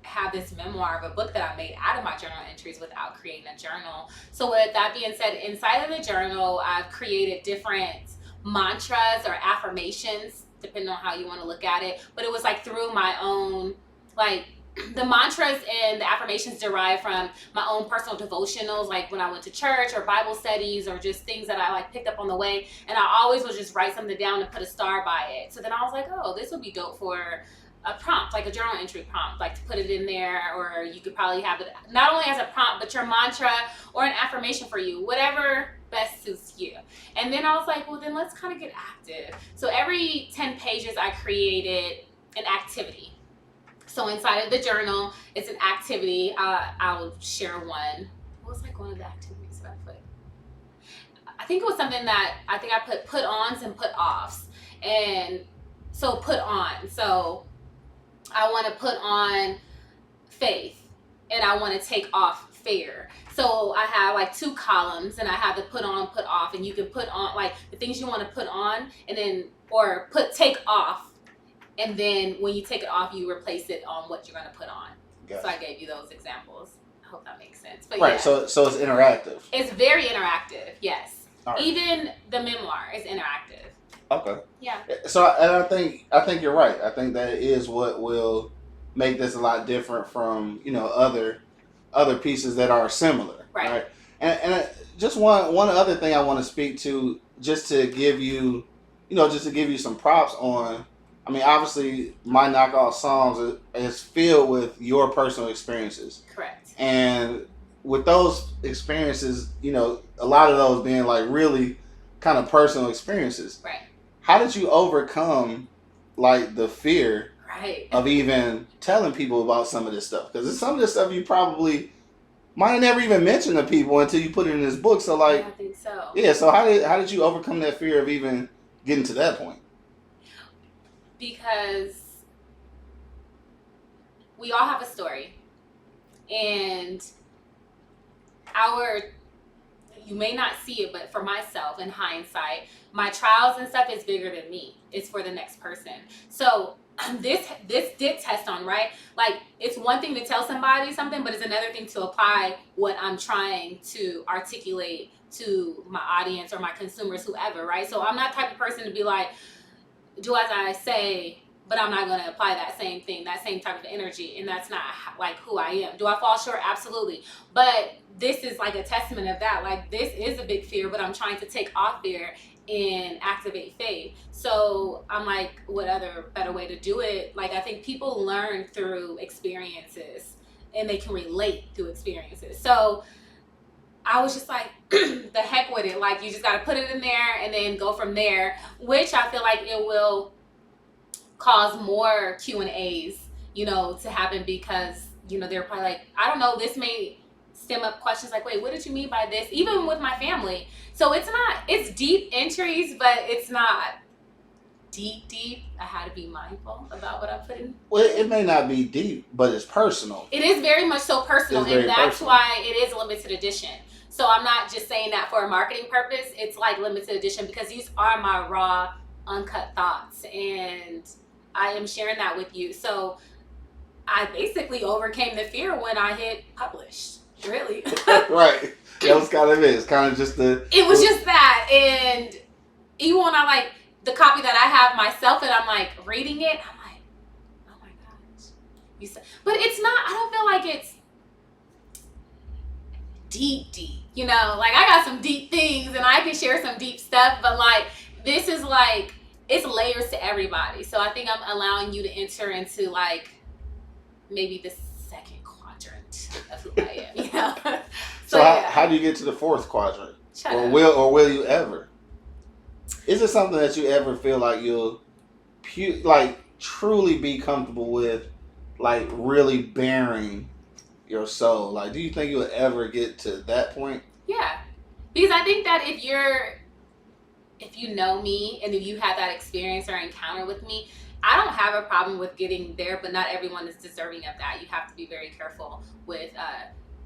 B: have this memoir of a book that I made out of my journal entries without creating a journal. So with that being said, inside of the journal, I've created different mantras or affirmations, depending on how you want to look at it. But it was like through my own, like the mantras and the affirmations derive from my own personal devotionals, like when I went to church or Bible studies or just things that I like picked up on the way. And I always would just write something down and put a star by it. So then I was like, oh, this would be dope for a prompt, like a journal entry prompt, like to put it in there, or you could probably have it not only as a prompt, but your mantra or an affirmation for you, whatever best suits you. And then I was like, well, then let's kind of get active. So every 10 pages, I created an activity. So inside of the journal, it's an activity. I'll share one. What was like one of the activities that I put? I think it was something that I put ons and put offs. And so put on. So I want to put on faith and I want to take off fear. So I have like 2 columns and I have the put on, put off, and you can put on like the things you want to put on and then, or take off. And then when you take it off, you replace it on what you're going to put on. Gotcha. So I gave you those examples. I hope that makes sense. But
C: right.
B: Yeah.
C: So it's interactive.
B: It's very interactive. Yes.
C: Right.
B: Even the memoir is interactive.
C: Okay.
B: Yeah.
C: So and I think you're right. I think that is what will make this a lot different from other pieces that are similar. Right. And just one other thing I want to speak to, just to give you some props on. I mean, obviously, my knockoff songs is filled with your personal experiences.
B: Correct.
C: And with those experiences, a lot of those being like really kind of personal experiences.
B: Right.
C: How did you overcome like the fear of even telling people about some of this stuff? Because some of this stuff you probably might have never even mentioned to people until you put it in this book. So like,
B: yeah, I think so.
C: Yeah. So how did you overcome that fear of even getting to that point?
B: Because we all have a story, and you may not see it, but for myself, in hindsight, my trials and stuff is bigger than me. It's for the next person. So this did test on, right? Like, it's one thing to tell somebody something, but it's another thing to apply what I'm trying to articulate to my audience or my consumers, whoever, right? So I'm not the type of person to be like, do as I say, but I'm not going to apply that same thing, that same type of energy. And that's not like who I am. Do I fall short? Absolutely. But this is like a testament of that. Like, this is a big fear, but I'm trying to take off fear and activate faith. So I'm like, what other better way to do it? Like, I think people learn through experiences and they can relate through experiences. So I was just like, the heck with it. Like, you just got to put it in there and then go from there, which I feel like it will cause more Q&As, to happen, because, they're probably like, I don't know, this may stem up questions like, wait, what did you mean by this? Even with my family. So it's deep entries, but it's not deep, I had to be mindful about what I put in.
C: Well, it may not be deep, but it's personal.
B: It is very much so personal,
C: It's very
B: and that's
C: personal.
B: why it is limited edition. So I'm not just saying that for a marketing purpose. It's like limited edition because these are my raw, uncut thoughts, and I am sharing that with you. So I basically overcame the fear when I hit publish. Really.
C: Right. That was kind of it. It's kind of just the.
B: It was just that, and even when I like the copy that I have myself, and I'm like reading it, I'm like, oh my gosh, you said, but it's not. I don't feel like it's deep. You know, like I got some deep things, and I can share some deep stuff, but like this is like it's layers to everybody. So I think I'm allowing you to enter into like maybe the second quadrant of who I am. You know.
C: So
B: yeah.
C: how do you get to the fourth quadrant?
B: Shut
C: Or
B: up.
C: will you ever? Is it something that you ever feel like you'll like truly be comfortable with, like really bearing your soul? Like, do you think you'll ever get to that point?
B: Yeah, because I think that if you know me and if you had that experience or encounter with me, I don't have a problem with getting there, but not everyone is deserving of that. You have to be very careful with.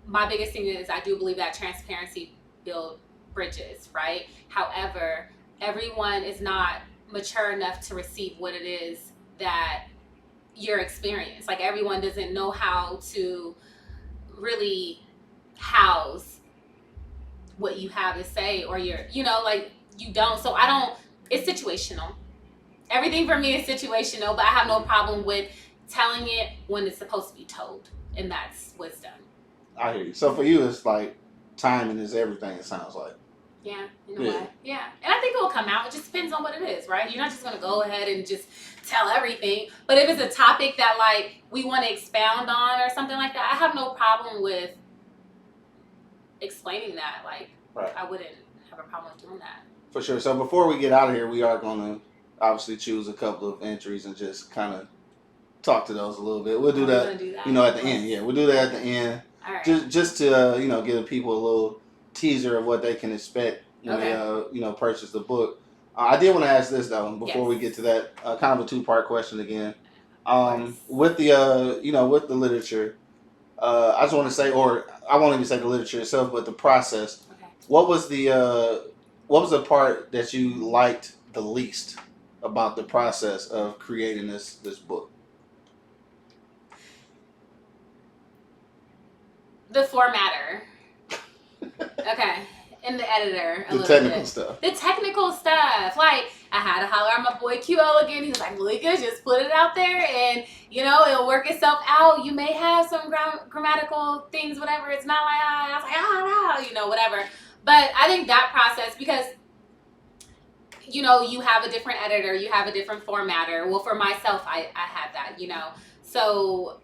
B: My biggest thing is I do believe that transparency builds bridges, right? However, everyone is not mature enough to receive what it is that you're experiencing. Like everyone doesn't know how to really house what you have to say, or like you don't. So I don't. It's situational. Everything for me is situational, but I have no problem with telling it when it's supposed to be told, and that's wisdom.
C: I hear you. So for you, it's like timing is everything. It sounds like.
B: Yeah, in a way. Yeah. And I think it will come out. It just depends on what it is, right? You're not just going to go ahead and just tell everything. But if it's a topic that, like, we want to expound on or something like that, I have no problem with explaining that. Like,
C: right.
B: I wouldn't have a problem with doing that.
C: For sure. So before we get out of here, we are going to obviously choose a couple of entries and just kind of talk to those a little bit. We'll do that, at the end. Yeah, we'll do that at the end.
B: All right.
C: Just to give people a little teaser of what they can expect when they purchase the book. I did want to ask this though before we get to that, kind of a two-part question again. With the with the literature, I just want to say, or I won't even say the literature itself, but the process.
B: Okay.
C: What was the part that you liked the least about the process of creating this book?
B: The formatter. Okay. And the editor.
C: The technical stuff.
B: The technical stuff. Like, I had to holler at my boy QL again. He was like, Maleeka, just put it out there and, it'll work itself out. You may have some grammatical things, whatever. It's not like, I was like, no, whatever. But I think that process, because, you have a different editor, you have a different formatter. Well, for myself, I had that, So,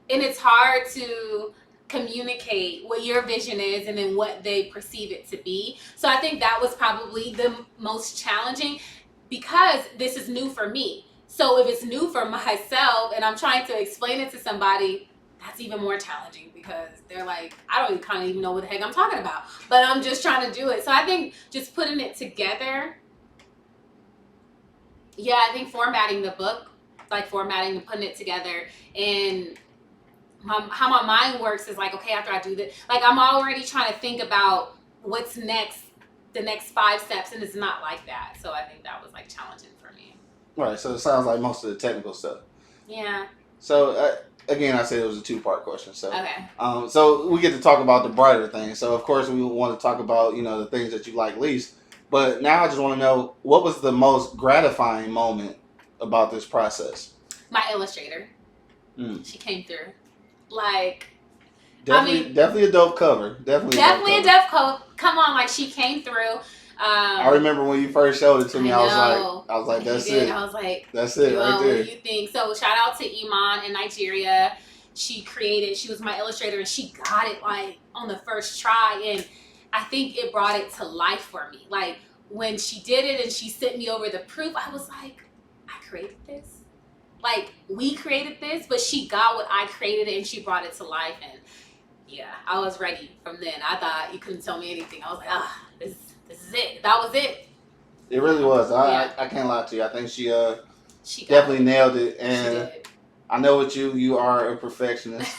B: and it's hard to communicate what your vision is and then what they perceive it to be. So I think that was probably the most challenging because this is new for me. So if it's new for myself and I'm trying to explain it to somebody, that's even more challenging because they're like, I don't kind of even know what the heck I'm talking about, but I'm just trying to do it. So I think just putting it together. Yeah, I think formatting the book, like formatting and putting it together, and how my mind works is like, okay, after I do this, like I'm already trying to think about what's next, the next 5 steps, and it's not like that. So I think that was like challenging for me.
C: Right. So it sounds like most of the technical stuff.
B: Yeah.
C: So again, I said it was a 2-part question. So
B: okay.
C: So we get to talk about the brighter things. So of course we want to talk about the things that you like least. But now I just want to know, what was the most gratifying moment about this process?
B: My illustrator. She came through. Like,
C: definitely a dope cover. Definitely a dope cover.
B: Come on, like she came through.
C: I remember when you first showed it to me. I was like, that's it.
B: I was like,
C: that's it right there.
B: What do you think? So shout out to Iman in Nigeria. She was my illustrator, and she got it like on the first try, and I think it brought it to life for me. Like when she did it and she sent me over the proof, I was like, I created this. Like, we created this, but she got what I created and she brought it to life. And yeah, I was ready from then. I thought you couldn't tell me anything. I was like, this is it. That was it.
C: It really was.
B: Yeah.
C: I can't lie to you. I think she
B: She got
C: definitely
B: it.
C: nailed it.
B: She
C: And
B: did.
C: I know with you are a perfectionist.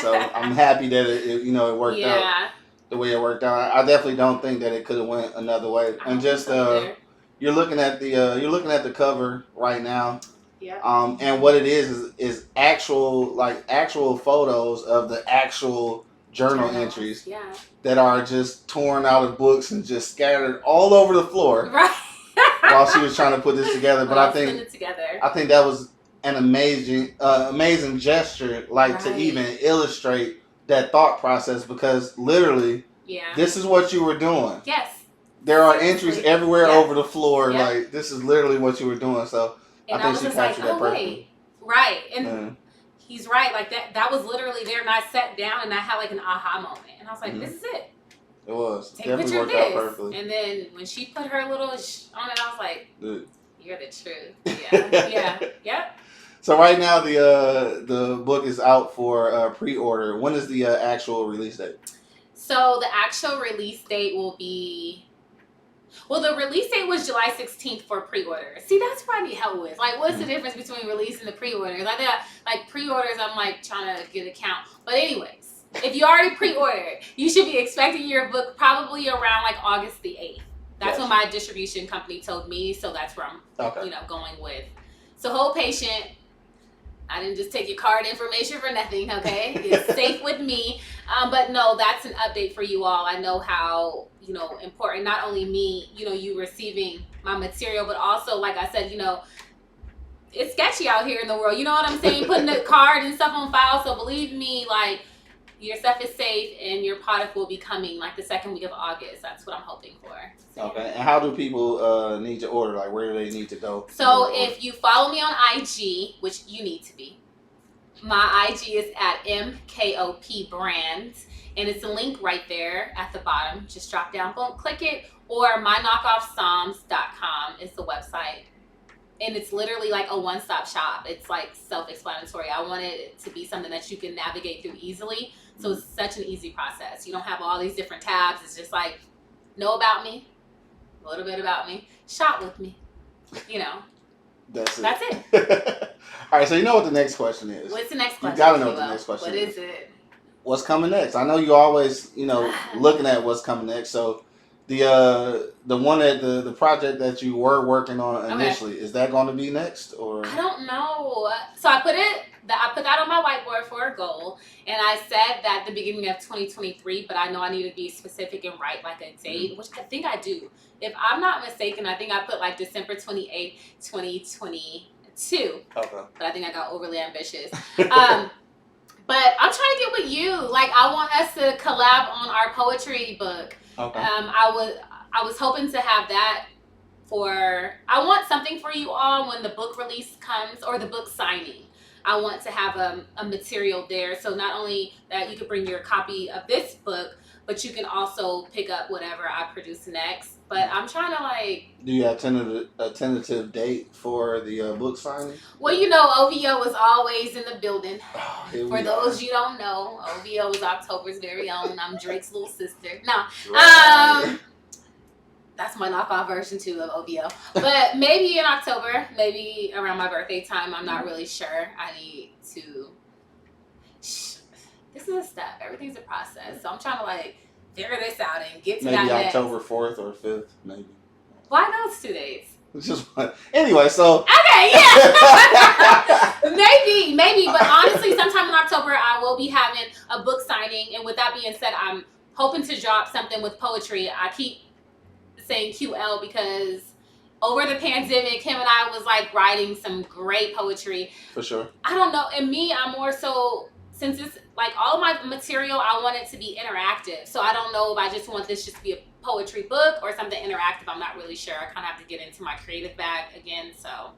C: So I'm happy that it worked out
B: Yeah.
C: the way it worked out. I definitely don't think that it could have went another way.
B: I
C: And
B: don't think
C: just
B: so either.
C: you're looking at the cover right now.
B: Yeah.
C: And what it is actual photos of the actual journal entries
B: Yeah.
C: that are just torn out of books and just scattered all over the floor
B: Right.
C: while she was trying to put this together. But I
B: putting
C: think
B: it together.
C: that was an amazing gesture, like to
B: Right.
C: even illustrate that thought process, because literally
B: Yeah.
C: this is what you were doing.
B: Yes.
C: There are
B: Seriously.
C: entries everywhere
B: Yep.
C: over the floor.
B: Yep.
C: Like, this is literally what you were doing. So
B: And
C: I think
B: was
C: she
B: just like,
C: captured that
B: oh
C: perfectly.
B: wait, right, and
C: Yeah.
B: he's right. Like that was literally there, and I sat down and I had like an aha moment, and I was like,
C: Mhm.
B: this is it.
C: It was.
B: Take a
C: Definitely
B: picture of
C: worked out
B: this.
C: perfectly.
B: And then when she put her little on it, I was like,
C: Good.
B: you're the truth. Yeah. Yep.
C: So right now the book is out for pre-order. When is the actual release date?
B: So the actual release date will be. Well, the release date was July 16th for pre-orders. See, that's what I need help with. Like, what's the difference between release and the pre-orders? I think, like, pre-orders, I'm, like, trying to get a count. But anyways, if you already pre-ordered, you should be expecting your book probably around, like, August the 8th. That's what my distribution company told me, so that's where I'm, going with. So hold patient. I didn't just take your card information for nothing, okay? It's safe with me. But no, that's an update for you all. I know how, important, not only me, you receiving my material, but also, like I said, it's sketchy out here in the world. You know what I'm saying? Putting the card and stuff on file. So believe me, like, your stuff is safe and your product will be coming like the second week of August. That's what I'm hoping for. So,
C: Okay. And how do people need to order? Like, where do they need to go?
B: So if you follow me on IG, which you need to be, my IG is at MKOP Brands, and it's a link right there at the bottom. Just drop down, boom, click it, or myknockoffpsalms.com is the website. And it's literally like a one-stop shop. It's like self-explanatory. I wanted it to be something that you can navigate through easily. So it's such an easy process. You don't have all these different tabs. It's just like, know about me, a little bit about me, shop with me,
C: That's it.
B: That's it.
C: All right, so you know what the next question is.
B: What's the next question?
C: You gotta know what the next question
B: is. What is it?
C: What's coming next? I know you always, looking at what's coming next. So the one that the project that you were working on initially, is that going to be next, or?
B: I don't know. So I put that on my whiteboard for a goal, and I said that the beginning of 2023, but I know I need to be specific and write like a date, which I think I do. If I'm not mistaken, I think I put like December 28th, 2022. Okay. But I think I got overly ambitious. But I'm trying to get with you. Like, I want us to collab on our poetry book. Okay. I was hoping to have that I want something for you all when the book release comes, or the book signing. I want to have a material there. So not only that you could bring your copy of this book, but you can also pick up whatever I produce next. But I'm trying to
C: Do you have a tentative date for the book signing?
B: Well, OVO is always in the building. Oh, for those you don't know, OVO is October's very own. I'm Drake's little sister. No, that's my knockoff version too of OVO. But maybe in October, maybe around my birthday time. I'm not really sure. I need to. This is a step. Everything's a process. So I'm trying to figure this out and get to that
C: maybe
B: next.
C: October 4th or 5th, maybe.
B: Why those 2 days?
C: Just anyway, so
B: okay, yeah, maybe, but honestly, sometime in October I will be having a book signing, and with that being said, I'm hoping to drop something with poetry. I keep saying QL because over the pandemic, him and I was writing some great poetry. For sure. I don't know, and me, I'm more so. Since it's all of my material, I want it to be interactive. So I don't know if I just want this just to be a poetry book or something interactive. I'm not really sure. I kind of have to get into my creative bag again. So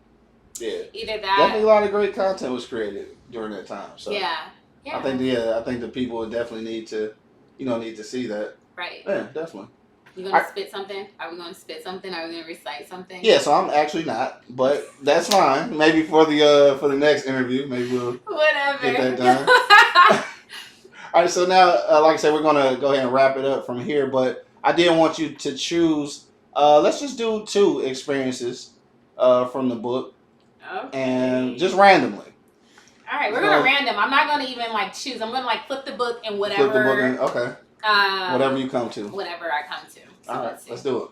B: yeah, either that.
C: Definitely a lot of great content was created during that time. So
B: yeah.
C: I think the people would definitely need to, need to see that.
B: Right.
C: Yeah, definitely.
B: You gonna spit something? Are we gonna spit something? Are we gonna recite something?
C: Yeah, so I'm actually not, but that's fine. Maybe for the next interview, maybe we'll get that done. All right, so now, like I said, we're gonna go ahead and wrap it up from here. But I did want you to choose Let's just do 2 experiences from the book,
B: Okay.
C: and just randomly.
B: All right, we're gonna random. I'm not gonna even like choose. I'm gonna like flip the book and whatever.
C: Flip the book and okay. Whatever you come to.
B: Whatever I come to. So
C: all right, let's do it.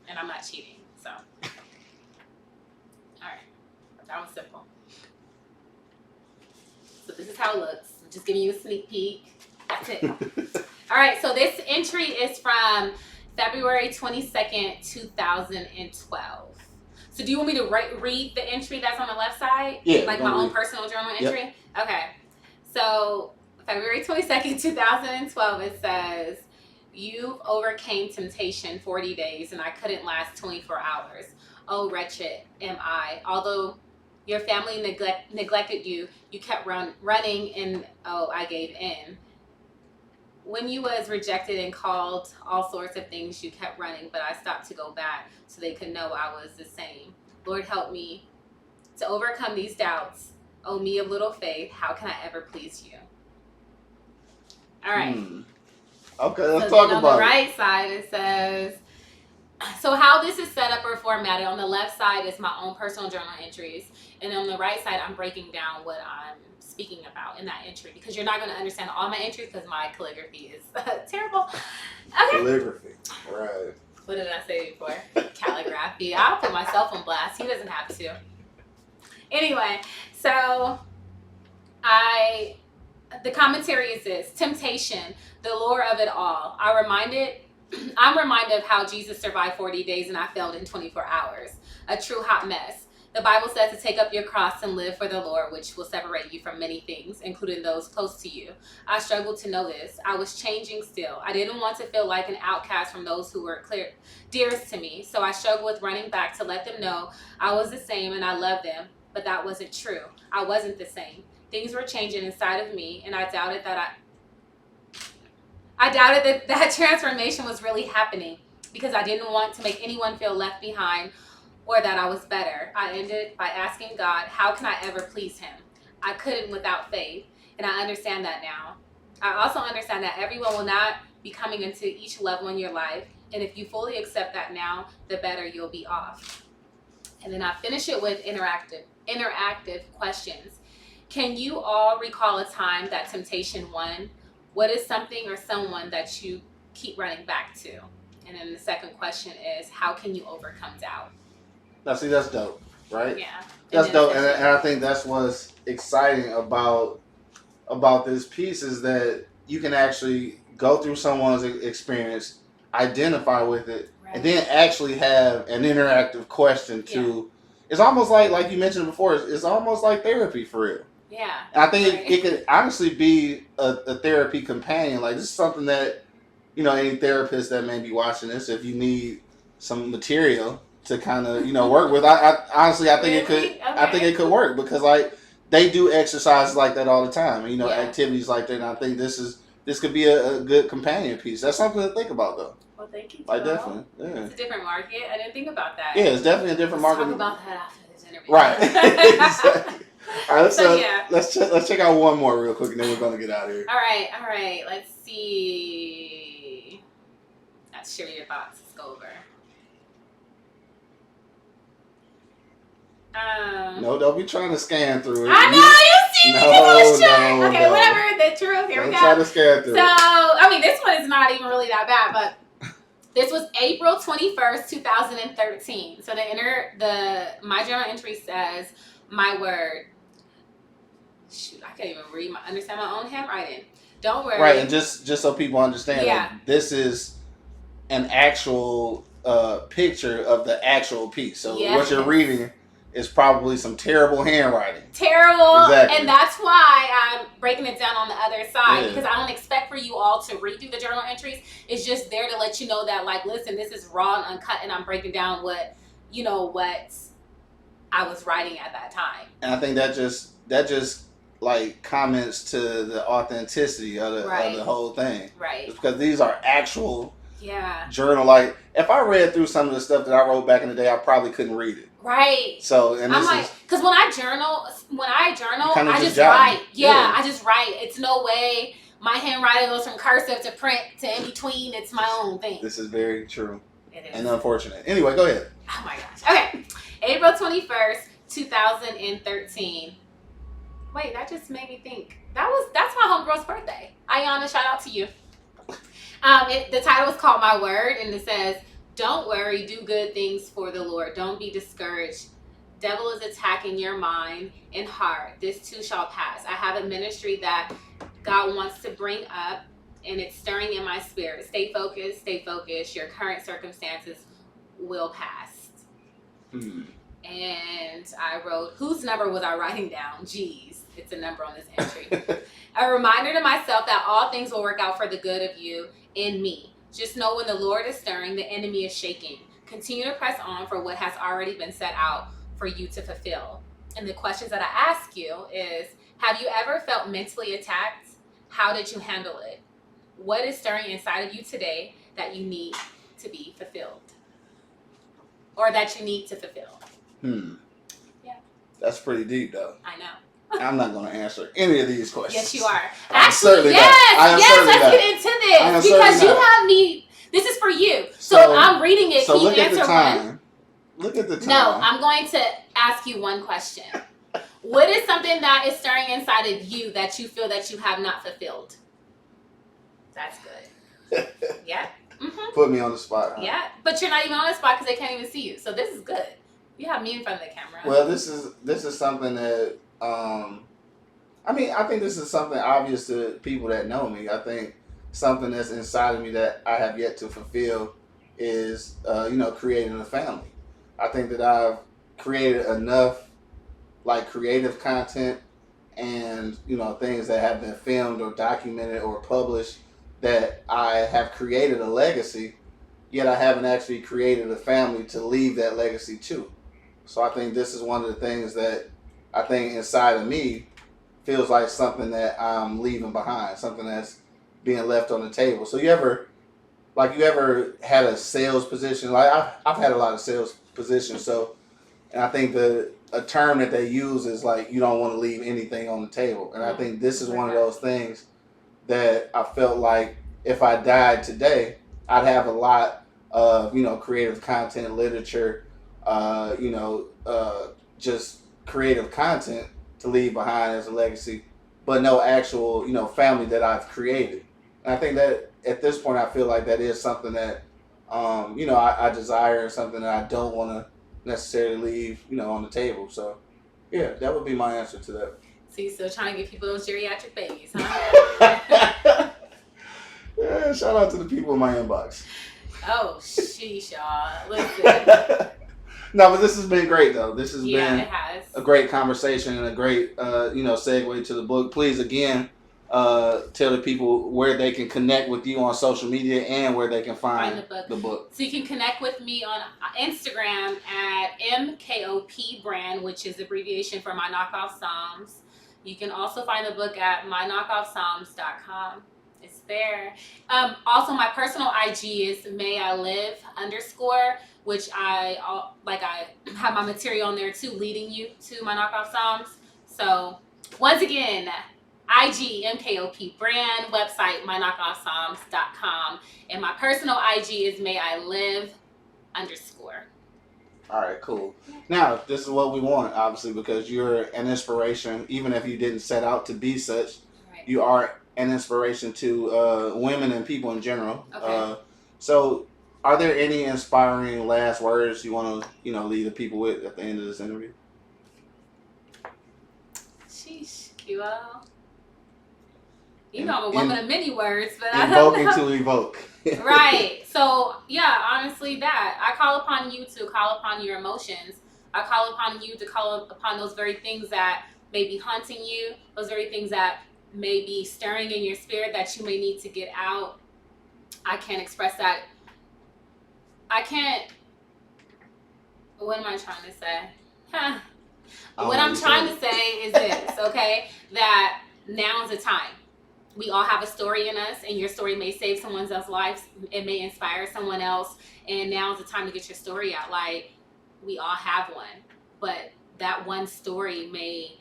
B: And I'm not cheating, so. All right, that was simple. So this is how it looks. I'm just giving you a sneak peek. That's it. All right, so this entry is from February 22nd, 2012. So do you want me to read the entry that's on the left side?
C: Yeah.
B: Like my own personal journal entry? Yep. Okay. So February 22nd, 2012, it says, "You've overcame temptation 40 days and I couldn't last 24 hours. Oh, wretched am I. Although your family neglected you, you kept running and oh, I gave in. When you was rejected and called all sorts of things, you kept running, but I stopped to go back so they could know I was the same. Lord, help me to overcome these doubts. Oh, me of little faith, how can I ever please you?" All right.
C: Okay, let's talk about it.
B: On the right side, it says, so how this is set up or formatted, on the left side is my own personal journal entries. And on the right side, I'm breaking down what I'm speaking about in that entry, because you're not going to understand all my entries because my calligraphy is terrible. Okay.
C: Calligraphy, right.
B: What did I say before? Calligraphy. I'll put myself on blast. He doesn't have to. Anyway, so the commentary is this: temptation, the lure of it all. I'm reminded of how Jesus survived 40 days and I failed in 24 hours. A true hot mess. The Bible says to take up your cross and live for the Lord, which will separate you from many things, including those close to you. I struggled to know this. I was changing still. I didn't want to feel like an outcast from those who were dearest to me. So I struggled with running back to let them know I was the same and I loved them. But that wasn't true. I wasn't the same. Things were changing inside of me, and I doubted that transformation was really happening, because I didn't want to make anyone feel left behind or that I was better. I ended by asking God, how can I ever please him? I couldn't without faith, and I understand that now. I also understand that everyone will not be coming into each level in your life, and if you fully accept that now, the better you'll be off. And then I finish it with interactive questions. Can you all recall a time that temptation won? What is something or someone that you keep running back to? And then the second question is, how can you overcome doubt?
C: Now, see, that's dope, right?
B: Yeah.
C: That's dope. And I think that's what's exciting about this piece, is that you can actually go through someone's experience, identify with it, right, and then actually have an interactive question to... Yeah. It's almost like you mentioned before, it's almost like therapy for real.
B: Yeah.
C: And I think it could honestly be a therapy companion. Like, this is something that, any therapist that may be watching this, if you need some material to kind of, work with, I honestly, I think
B: really?
C: it could, I think it could work, because like they do exercises like that all the time, and, activities like that. And I think this could be a good companion piece. That's something to think about, though.
B: Well, thank you.
C: Like, definitely. Yeah.
B: It's a different market. I didn't think about that.
C: Yeah, it's definitely a different market.
B: Talk about that after this interview.
C: Right. Exactly. All right, let's check out one more real quick, and then we're gonna get out of here.
B: All right. Let's see. Let's share your thoughts. Let's go over.
C: No, don't be trying to scan through it.
B: I know, you see me.
C: No.
B: Okay, whatever. The truth. Here we go.
C: Try to scan through
B: it. This one is not even really that bad, but this was April 21st, 2013. So my journal entry says, my word. Shoot, I can't even understand my own handwriting. Don't worry.
C: Right, and just so people understand, like, this is an actual picture of the actual piece. So what you're reading is probably some terrible handwriting.
B: Terrible.
C: Exactly.
B: And that's why I'm breaking it down on the other side, because I don't expect for you all to read through the journal entries. It's just there to let you know that, like, listen, this is raw and uncut, and I'm breaking down what I was writing at that time.
C: And I think that just like comments to the authenticity of the whole thing.
B: Right.
C: It's because these are actual journal. Like, if I read through some of the stuff that I wrote back in the day, I probably couldn't read it.
B: Right.
C: So, and
B: I'm like, because when I journal, I just write. Yeah, I just write. It's no way my handwriting goes from cursive to print to in between. It's my own thing.
C: This is very true.
B: It is.
C: And unfortunate. Anyway, go ahead.
B: Oh my gosh. Okay. April 21st, 2013. Wait, that just made me think. That's my homegirl's birthday. Ayana, shout out to you. The title is called My Word, and it says, "Don't worry, do good things for the Lord. Don't be discouraged. Devil is attacking your mind and heart. This too shall pass. I have a ministry that God wants to bring up, and it's stirring in my spirit. Stay focused, stay focused. Your current circumstances will pass." And I wrote, whose number was I writing down? Geez, it's a number on this entry. A reminder to myself that all things will work out for the good of you and me. Just know when the Lord is stirring, the enemy is shaking. Continue to press on for what has already been set out for you to fulfill. And the questions that I ask you is, have you ever felt mentally attacked? How did you handle it? What is stirring inside of you today that you need to be fulfilled? Or that you need to fulfill? Yeah.
C: That's pretty deep, though.
B: I know.
C: I'm not going to answer any of these questions.
B: Yes, you are.
C: Actually,
B: yes, let's get into this. Because you have me, this is for you. So I'm reading it.
C: So
B: Can you
C: look at the
B: answer
C: time.
B: one?
C: Look at the time.
B: No, I'm going to ask you one question. What is something that is stirring inside of you that you feel that you have not fulfilled? That's good. Yeah. Mm-hmm.
C: Put me on the spot. Huh?
B: Yeah, but you're not even on the spot because they can't even see you. So this is good. You have me in front of the camera.
C: Well, this is something that I think this is something obvious to people that know me. I think something that's inside of me that I have yet to fulfill is creating a family. I think that I've created enough like creative content and things that have been filmed or documented or published that I have created a legacy, yet I haven't actually created a family to leave that legacy to. So I think this is one of the things that I think inside of me feels like something that I'm leaving behind, something that's being left on the table. So you ever had a sales position? Like I've had a lot of sales positions. So, and I think a term that they use is like, you don't want to leave anything on the table. And I think this is one of those things that I felt like if I died today, I'd have a lot of, creative content, literature, just creative content to leave behind as a legacy, but no actual, family that I've created. And I think that at this point, I feel like that is something that, I desire, something that I don't want to necessarily leave, on the table. So, yeah, that would be my answer to that.
B: So you're still trying to give people those geriatric babies, huh?
C: Yeah, shout out to the people in my inbox.
B: Oh, sheesh, y'all. Listen.
C: No, but this has been great, though. This has been
B: it has.
C: a great conversation and a great, segue to the book. Please, again, tell the people where they can connect with you on social media and where they can find the book.
B: So you can connect with me on Instagram at MKOP brand, which is abbreviation for My Knockoff Psalms. You can also find the book at mynockoffpsalms.com. It's there. Also, my personal IG is @mayilive_, which I have my material on there too, leading you to My Knockoff Psalms. So once again, IG MKOP brand, website mynockoffpsalms.com, and my personal IG is @mayilive_.
C: All right, cool. Now, this is what we want, obviously, because you're an inspiration, even if you didn't set out to be such. Right. You are an inspiration to women and people in general. Okay. So, are there any inspiring last words you want to, leave the people with at the end of this interview?
B: Sheesh, QL. I'm a woman of many words, but I don't know.
C: Invoking to evoke.
B: Right. So, yeah, honestly, that. I call upon you to call upon your emotions. I call upon you to call upon those very things that may be haunting you, those very things that may be stirring in your spirit that you may need to get out. I can't express that. What am I trying to say? What I'm trying to say is this, okay? That now's the time. We all have a story in us, and your story may save someone else's life. It may inspire someone else, and now's the time to get your story out. Like, we all have one, but that one story may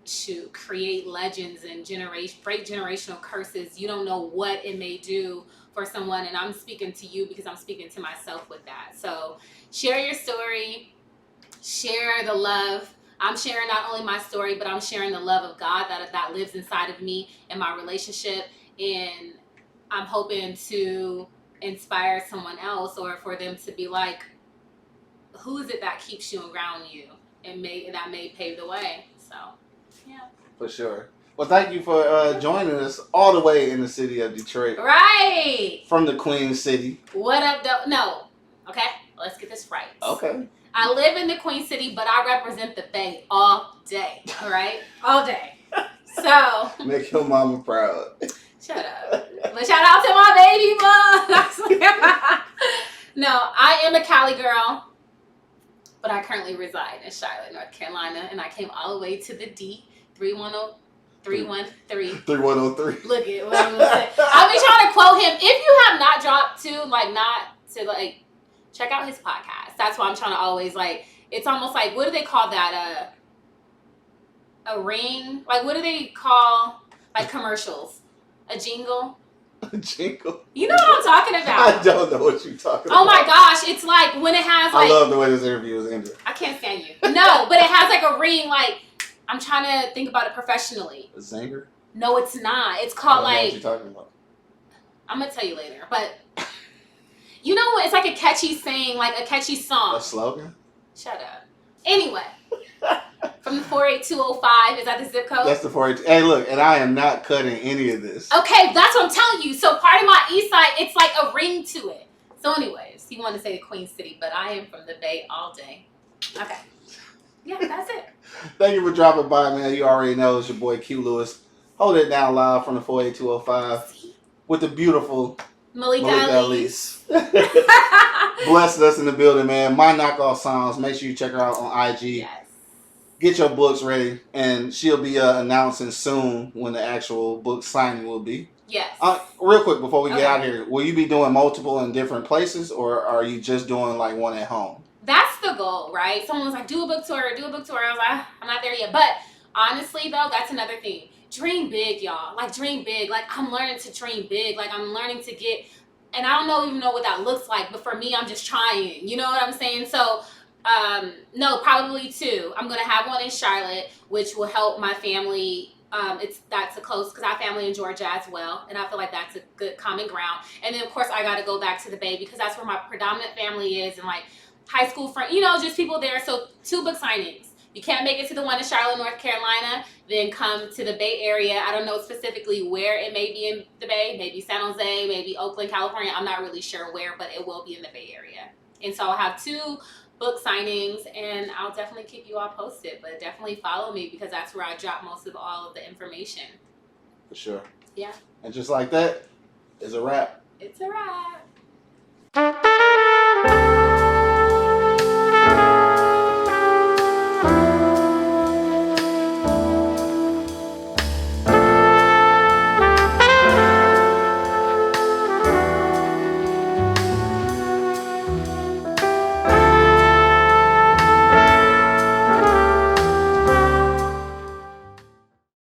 B: to create legends and break generational curses. You don't know what it may do for someone, and I'm speaking to you because I'm speaking to myself with that. So share your story, share the love. I'm sharing not only my story, but I'm sharing the love of God that lives inside of me and my relationship. And I'm hoping to inspire someone else, or for them to be like, who is it that keeps you and ground you, and that may pave the way. So, yeah.
C: For sure. Well, thank you for joining us all the way in the city of Detroit.
B: Right.
C: From the Queen City.
B: What up, though? No. Okay, let's get this right.
C: Okay.
B: I live in the Queen City, but I represent the Bay all day. All right? All day. So.
C: Make your mama proud.
B: Shut up. But shout out to my baby mom. No, I am a Cali girl, but I currently reside in Charlotte, North Carolina, and I came all the way to the D, 313.
C: 3103.
B: Look at what I'm gonna say. I'll be trying to quote him. If you have not dropped check out his podcast. That's why I'm trying to always, like, it's almost like, what do they call that? A ring? Like, what do they call, like, commercials? A jingle?
C: A jingle?
B: You know what I'm talking about.
C: I don't know what you're talking about.
B: Oh my gosh, it's like when it has, like,
C: I love the way this interview is ended.
B: I can't stand you. No, but it has like a ring, like, I'm trying to think about it professionally.
C: A zinger?
B: No, it's not. It's called,
C: I don't know
B: like,
C: what you're talking about.
B: I'm gonna tell you later, but you know what? It's like a catchy saying, like a catchy song.
C: A slogan?
B: Shut up. Anyway, from the 48205, is that the zip code?
C: That's the 482. Hey, look, and I am not cutting any of this.
B: Okay, that's what I'm telling you. So part of my east side, it's like a ring to it. So anyways, he wanted to say the Queen City, but I am from the Bay all day. Okay. Yeah, that's it.
C: Thank you for dropping by, man. You already know it's your boy Q Lewis. Hold it down live from the 48205 with the beautiful
B: Maleeka
C: Alease.
B: Alease.
C: Blessed us in the building, man. My Knockoff Songs. Make sure you check her out on IG.
B: Yes.
C: Get your books ready, and she'll be announcing soon when the actual book signing will be.
B: Yes.
C: Real quick before we get
B: Okay.
C: out here, will you be doing multiple in different places, or are you just doing like one at home?
B: That's the goal, right? Someone was like, do a book tour. I was like, I'm not there yet. But honestly, though, that's another thing. Dream big, y'all. Like, dream big. Like, I'm learning to dream big. Like, I'm learning to get, and I don't even know what that looks like, but for me, I'm just trying. You know what I'm saying? So, no, probably two. I'm going to have one in Charlotte, which will help my family. That's a close, because I have family in Georgia as well, and I feel like that's a good common ground. And then, of course, I got to go back to the Bay, because that's where my predominant family is, and, like, high school friends, just people there. So 2 book signings. You can't make it to the one in Charlotte, North Carolina, then come to the Bay Area. I don't know specifically where it may be in the Bay, maybe San Jose, maybe Oakland, California. I'm not really sure where, but it will be in the Bay Area. And so I'll have 2 book signings, and I'll definitely keep you all posted, but definitely follow me, because that's where I drop most of all of the information.
C: For sure.
B: Yeah.
C: And just like that, it's a wrap.
B: It's a wrap.